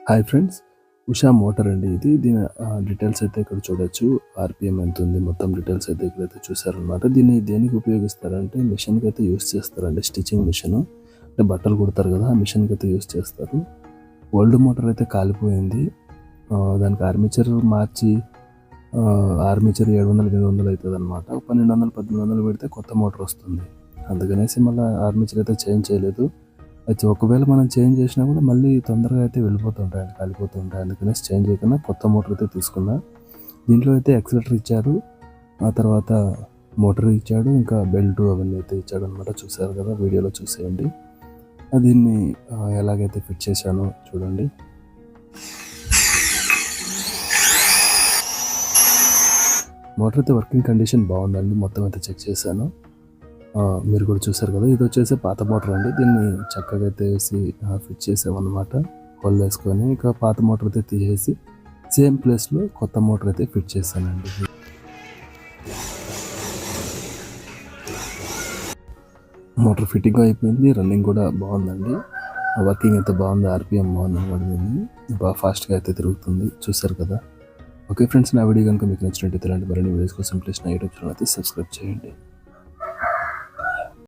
Hi friends, Usha motor అండి ఇది. దీని డీటెయిల్స్ అయితే ఇక్కడ చూడొచ్చు. ఆర్‌పిఎం ఎంతుంది, మొత్తం డీటెయిల్స్ అయితే ఇక్కడైతే చూసారనమాట. దీన్ని దేనికి ఉపయోగిస్తారంటే మిషన్‌కి అయితే యూజ్ చేస్తారండి. Stitching machine. అంటే బట్టలు కుడతారు కదా, ఆ మిషన్‌కి అయితే యూజ్ చేస్తారు. ఓల్డ్ మోటార్ అయితే కాలిపోయింది. దానికి ఆర్మేచర్ మార్చి ఆర్మేచర్ 700, 800 అవుతుందన్నమాట. 1200, 1300 పెడితే కొత్త మోటార్ వస్తుంది. అందుకనేసి మళ్ళీ ఆర్మేచర్ అయితే చేంజ్ చేయలేదు. అయితే ఒకవేళ మనం చేంజ్ చేసినా కూడా మళ్ళీ తొందరగా అయితే వెళ్ళిపోతుంటాయండి, కాలిపోతుంటాయి. అందుకనేసి చేంజ్ చేయకుండా కొత్త మోటార్ అయితే తీసుకున్నా. దీంట్లో అయితే యాక్సిలేటర్ ఇచ్చారు, ఆ తర్వాత మోటార్ ఇచ్చాడు, ఇంకా బెల్ట్ అవన్నీ అయితే ఇచ్చాడు అనమాట. చూసారు కదా, వీడియోలో చూసేయండి. దీన్ని ఎలాగైతే ఫిట్ చేశానో చూడండి. మోటార్ అయితే వర్కింగ్ కండిషన్ బాగుందండి, మొత్తం అయితే చెక్ చేశాను. మీరు కూడా చూసారు కదా, ఇది వచ్చేసి పాత మోటార్ అండి. దీన్ని చక్కగా అయితే వేసి ఫిట్ చేసామన్నమాట. హోల్ వేసుకొని ఇక పాత మోటార్ అయితే తీసేసి సేమ్ ప్లేస్లో కొత్త మోటార్ అయితే ఫిట్ చేశానండి. మోటార్ ఫిట్టింగ్ అయిపోయింది, రన్నింగ్ కూడా బాగుందండి. వర్కింగ్ అయితే బాగుంది, ఆర్పిఎం బాగుంది పడింది, బాగా ఫాస్ట్గా అయితే తిరుగుతుంది. చూసారు కదా. ఓకే ఫ్రెండ్స్, నా వీడియో కనుక మీకు నచ్చినట్టయితే ఇలాంటి మరిన్ని వీడియోస్ కోసం ప్లీజ్ నా యూట్యూబ్ ఛానల్ అయితే సబ్స్క్రైబ్ చేయండి.